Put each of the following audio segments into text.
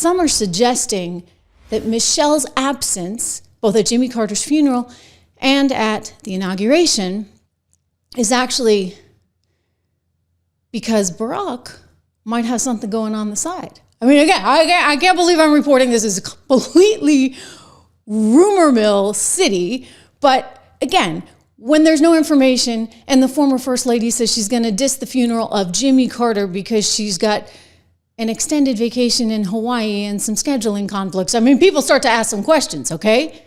some are suggesting that Michelle's absence, both at Jimmy Carter's funeral and at the inauguration, is actually because Barack might have something going on the side. I mean, again, I can't believe I'm reporting this as a completely rumor mill city, but again, when there's no information and the former First Lady says she's going to diss the funeral of Jimmy Carter because she's got an extended vacation in Hawaii and some scheduling conflicts, I mean, people start to ask some questions, okay?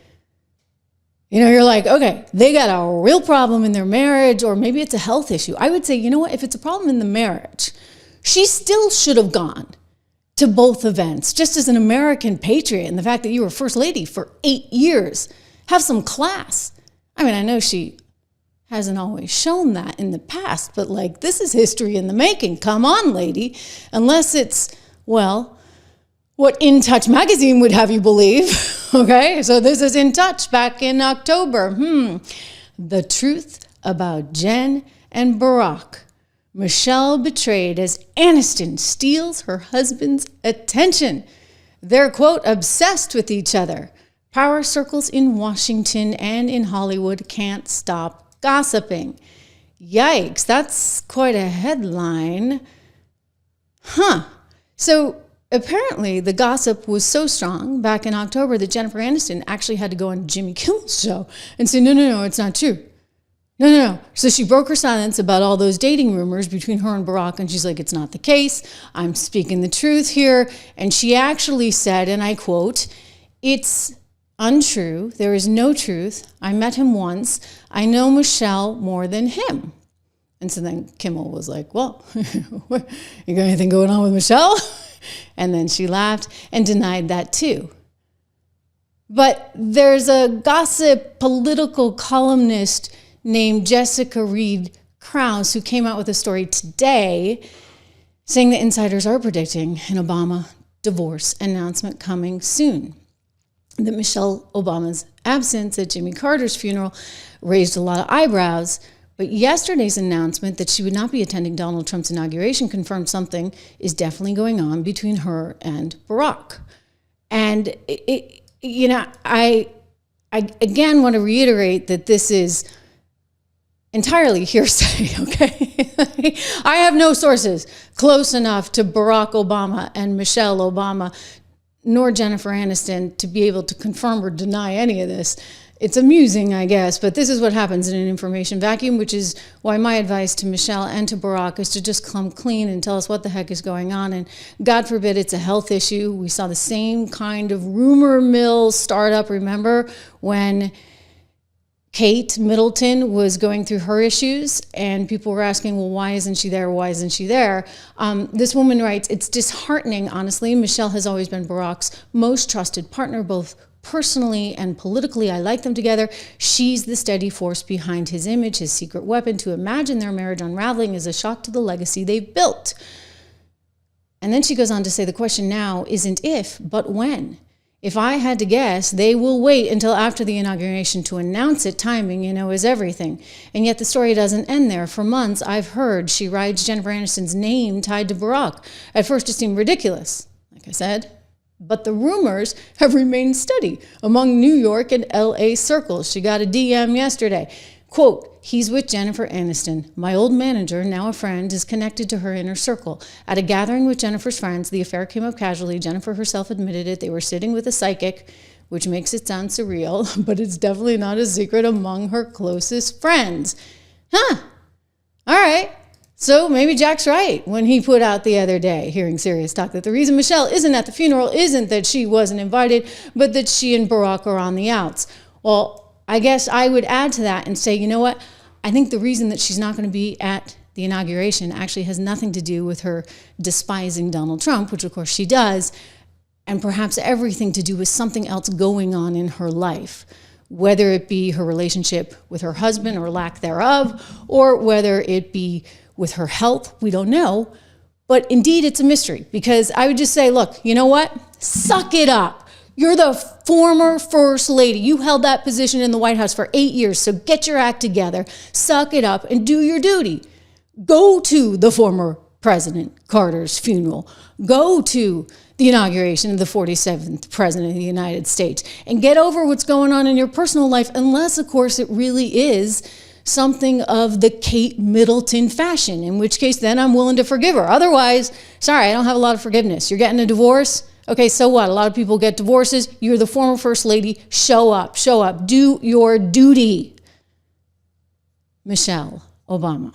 You know, you're like, okay, they got a real problem in their marriage, or maybe it's a health issue. I would say, you know what, if it's a problem in the marriage, she still should have gone to both events, just as an American patriot, and the fact that you were First Lady for 8 years. Have some class. I mean, I know she hasn't always shown that in the past, but like, this is history in the making. Come on, lady. Unless it's, well, what In Touch magazine would have you believe. Okay, so this is In Touch back in October. The truth about Jen and Barack. Michelle betrayed as Aniston steals her husband's attention. They're, quote, obsessed with each other. Power circles in Washington and in Hollywood can't stop gossiping. Yikes, that's quite a headline. So apparently the gossip was so strong back in October that Jennifer Aniston actually had to go on Jimmy Kimmel's show and say, no, it's not true. No. So she broke her silence about all those dating rumors between her and Barack, and she's like, it's not the case. I'm speaking the truth here. And she actually said, and I quote, it's untrue. There is no truth. I met him once. I know Michelle more than him. And so then Kimmel was like, well, you got anything going on with Michelle? And then she laughed and denied that too. But there's a gossip political columnist named Jessica Reed Krause, who came out with a story today saying that insiders are predicting an Obama divorce announcement coming soon. That Michelle Obama's absence at Jimmy Carter's funeral raised a lot of eyebrows, but yesterday's announcement that she would not be attending Donald Trump's inauguration confirmed something is definitely going on between her and Barack. And, I again want to reiterate that this is entirely hearsay, okay? I have no sources close enough to Barack Obama and Michelle Obama, nor Jennifer Aniston, to be able to confirm or deny any of this. It's amusing, I guess, but this is what happens in an information vacuum, which is why my advice to Michelle and to Barack is to just come clean and tell us what the heck is going on. And God forbid it's a health issue. We saw the same kind of rumor mill start up, remember, when Kate Middleton was going through her issues and people were asking, well, why isn't she there? Why isn't she there? This woman writes, it's disheartening, honestly. Michelle has always been Barack's most trusted partner, both personally and politically. I like them together. She's the steady force behind his image, his secret weapon. To imagine their marriage unraveling is a shock to the legacy they've built. And then she goes on to say, the question now isn't if, but when. If I had to guess, they will wait until after the inauguration to announce it. Timing, is everything. And yet the story doesn't end there. For months, I've heard she rides Jennifer Aniston's name tied to Barack. At first, it seemed ridiculous, like I said. But the rumors have remained steady among New York and LA circles. She got a DM yesterday. Quote, he's with Jennifer Aniston. My old manager, now a friend, is connected to her inner circle. At a gathering with Jennifer's friends, the affair came up casually. Jennifer herself admitted it. They were sitting with a psychic, which makes it sound surreal, but it's definitely not a secret among her closest friends. All right. So maybe Jack's right when he put out the other day, Hearing Serious Talk, that the reason Michelle isn't at the funeral isn't that she wasn't invited, but that she and Barack are on the outs. Well, I guess I would add to that and say, you know what? I think the reason that she's not going to be at the inauguration actually has nothing to do with her despising Donald Trump, which of course she does, and perhaps everything to do with something else going on in her life, whether it be her relationship with her husband or lack thereof, or whether it be with her health. We don't know. But indeed, it's a mystery, because I would just say, look, you know what? Suck it up. You're the former First Lady. You held that position in the White House for 8 years, so get your act together, suck it up, and do your duty. Go to the former President Carter's funeral. Go to the inauguration of the 47th President of the United States. And get over what's going on in your personal life, unless, of course, it really is something of the Kate Middleton fashion, in which case then I'm willing to forgive her. Otherwise, sorry, I don't have a lot of forgiveness. You're getting a divorce? Okay, so what? A lot of people get divorces. You're the former First Lady. Show up. Do your duty. Michelle Obama.